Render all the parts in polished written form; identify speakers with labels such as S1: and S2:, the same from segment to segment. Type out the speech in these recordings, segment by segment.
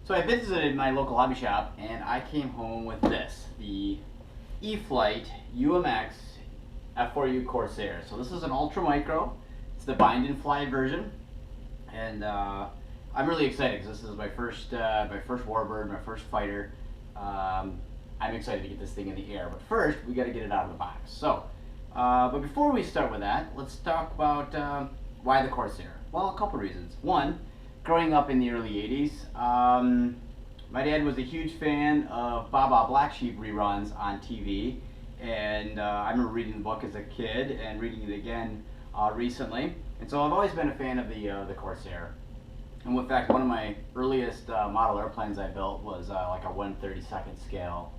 S1: So I visited my local hobby shop and I came home with this, the E-Flite UMX F4U Corsair. So this is an ultra micro. It's the bind and fly version, and I'm really excited because this is my first warbird, my first fighter. I'm excited to get this thing in the air, but first we got to get it out of the box. So, but before we start with that, let's talk about why the Corsair. Well, a couple reasons. One, growing up in the early 80s, my dad was a huge fan of Baba Black Sheep reruns on TV, and I remember reading the book as a kid and reading it again recently. And so I've always been a fan of the Corsair. And in fact, one of my earliest model airplanes I built was like a 1/32nd scale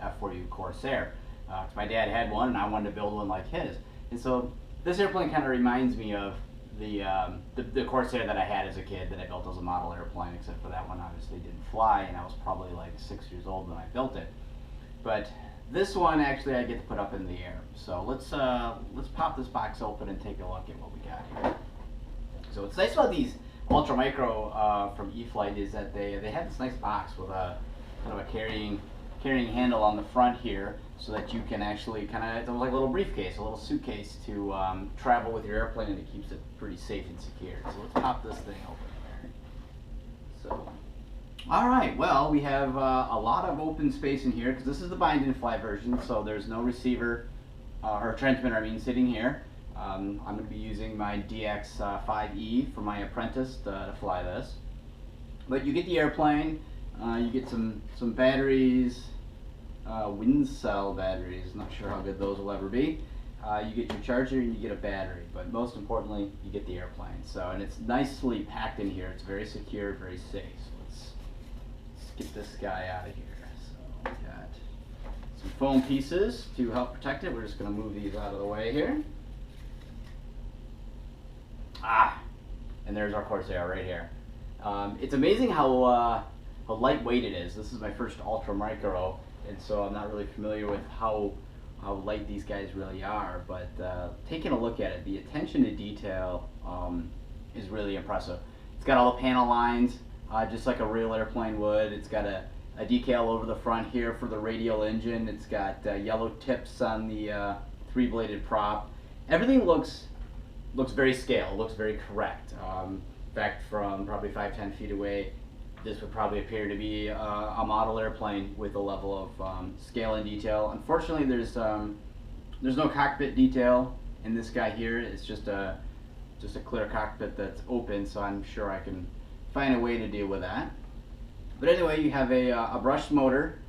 S1: F4U Corsair. My dad had one, and I wanted to build one like his. And so this airplane kind of reminds me of the Corsair that I had as a kid that I built as a model airplane, except for that one obviously didn't fly, and I was probably like 6 years old when I built it. But this one actually I get to put up in the air. So let's pop this box open and take a look at what we got here. So what's nice about these Ultra Micro from E-Flite is that they have this nice box with a kind of a carrying handle on the front here, so that you can actually it's like a little briefcase, a little suitcase to travel with your airplane, and it keeps it pretty safe and secure. So let's pop this thing open here. So, all right, well, we have a lot of open space in here because this is the bind and fly version, so there's no receiver or transmitter, I mean, sitting here. I'm going to be using my DX5E for my apprentice to fly this. But you get the airplane, you get some batteries, wind cell batteries, not sure how good those will ever be. You get your charger and you get a battery, but most importantly, you get the airplane. So, and it's nicely packed in here. It's very secure, very safe. So let's get this guy out of here. So we got some foam pieces to help protect it. We're just going to move these out of the way here. And there's our Corsair right here. It's amazing how lightweight it is. This is my first Ultra Micro, and so I'm not really familiar with how light these guys really are, but taking a look at it, the attention to detail is really impressive. It's got all the panel lines, just like a real airplane would. It's got a decal over the front here for the radial engine. It's got yellow tips on the three-bladed prop. Everything looks very scale, looks very correct. In fact, from probably 5-10 feet away, this would probably appear to be a model airplane with a level of scale and detail. Unfortunately, there's no cockpit detail in this guy here. It's just a clear cockpit that's open, so I'm sure I can find a way to deal with that. But anyway, you have a brushed motor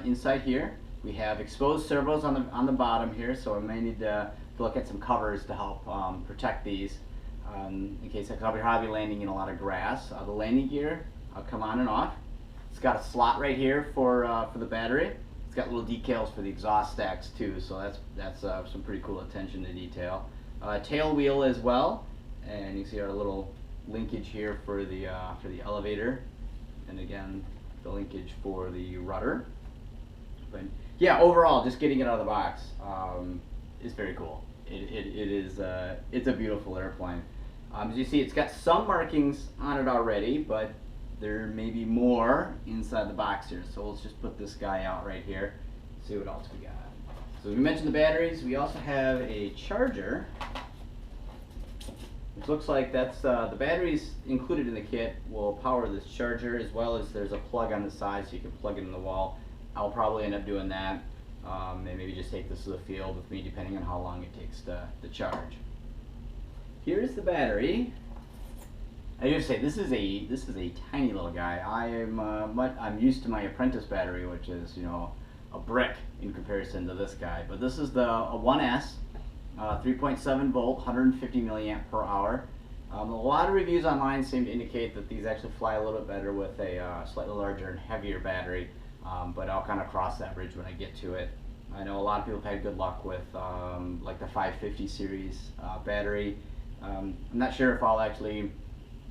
S1: inside here. We have exposed servos on the bottom here, so I may need to look at some covers to help protect these in case I'll be landing in a lot of grass. The landing gear come on and off. It's got a slot right here for the battery. It's got little decals for the exhaust stacks too, so that's some pretty cool attention to detail. Tail wheel as well, and you see our little linkage here for the elevator, and again the linkage for the rudder. But yeah, overall, just getting it out of the box is very cool. It's a beautiful airplane. As you see, it's got some markings on it already, but there may be more inside the box here. So let's just put this guy out right here, see what else we got. So we mentioned the batteries. We also have a charger, which looks like that's the batteries included in the kit will power this charger, as well as there's a plug on the side so you can plug it in the wall. I'll probably end up doing that. And maybe just take this to the field with me, depending on how long it takes to charge. Here's the battery. I just say this is a tiny little guy. I'm used to my apprentice battery, which is a brick in comparison to this guy. But this is a 1S, 3.7 volt, 150 milliamp per hour. A lot of reviews online seem to indicate that these actually fly a little bit better with a slightly larger and heavier battery. But I'll kind of cross that bridge when I get to it. I know a lot of people have had good luck with like the 550 series battery. I'm not sure if I'll actually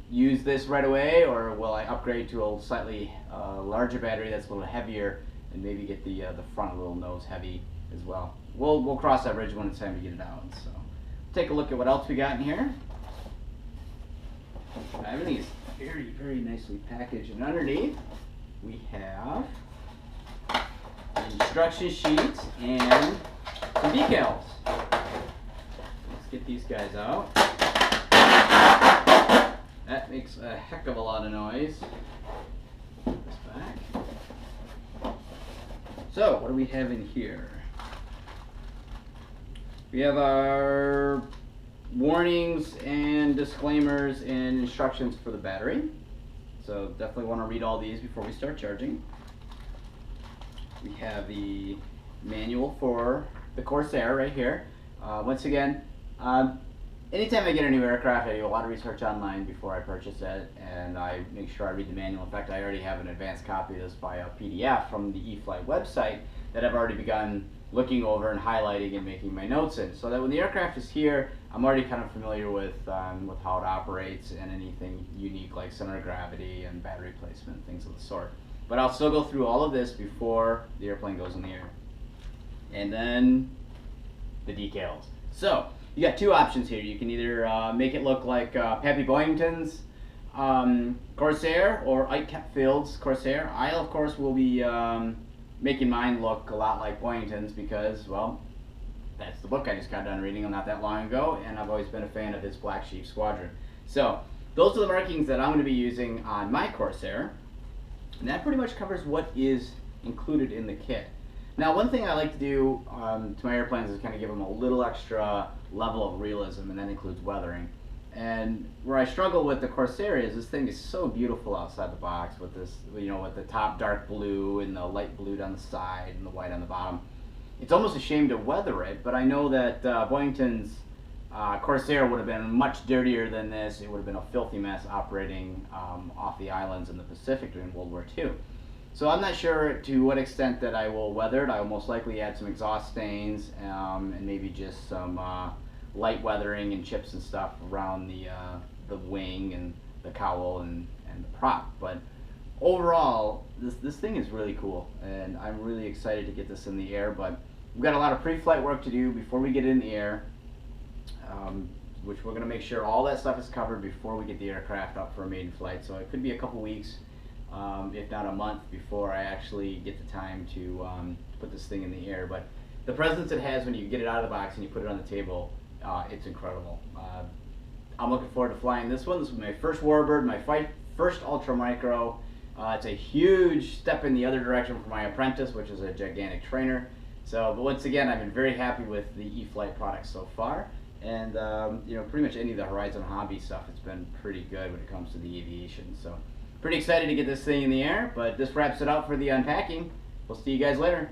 S1: use this right away, or will I upgrade to a slightly larger battery that's a little heavier, and maybe get the front little nose heavy as well. We'll cross that bridge when it's time to get it out. So take a look at what else we got in here. Everything is very, very nicely packaged, and underneath we have an instruction sheet and some decals. Let's get these guys out. That makes a heck of a lot of noise. Put this back. So, what do we have in here? We have our warnings and disclaimers and instructions for the battery. So definitely want to read all these before we start charging. We have the manual for the Corsair right here. Once again, anytime I get a new aircraft, I do a lot of research online before I purchase it, and I make sure I read the manual. In fact, I already have an advanced copy of this by a PDF from the E-Flite website that I've already begun looking over and highlighting and making my notes in, so that when the aircraft is here, I'm already kind of familiar with how it operates and anything unique like center of gravity and battery placement, things of the sort. But I'll still go through all of this before the airplane goes in the air. And then the decals. So you got two options here. You can either make it look like Pappy Boyington's Corsair or Ike Field's Corsair. I, of course, will be making mine look a lot like Boyington's because, well, that's the book I just got done reading not that long ago, and I've always been a fan of his Black Sheep Squadron. So those are the markings that I'm going to be using on my Corsair, and that pretty much covers what is included in the kit. Now, one thing I like to do to my airplanes is kind of give them a little extra level of realism, and that includes weathering. And where I struggle with the Corsair is this thing is so beautiful outside the box with this, you know, with the top dark blue and the light blue down the side and the white on the bottom. It's almost a shame to weather it, but I know that Boyington's Corsair would have been much dirtier than this. It would have been a filthy mess operating off the islands in the Pacific during World War II. So I'm not sure to what extent that I will weather it. I will most likely add some exhaust stains and maybe just some light weathering and chips and stuff around the wing and the cowl and the prop. But overall, this thing is really cool, and I'm really excited to get this in the air. But we've got a lot of pre-flight work to do before we get it in the air, which we're going to make sure all that stuff is covered before we get the aircraft up for a maiden flight. So it could be a couple weeks, if not a month, before I actually get the time to put this thing in the air. But the presence it has when you get it out of the box and you put it on the table, it's incredible. I'm looking forward to flying this one. This is my first Warbird, my first Ultra Micro. It's a huge step in the other direction for my apprentice, which is a gigantic trainer. So, but once again, I've been very happy with the E-Flite products so far. And you know, pretty much any of the Horizon Hobby stuff, it's been pretty good when it comes to the aviation. So pretty excited to get this thing in the air, but this wraps it up for the unpacking. We'll see you guys later.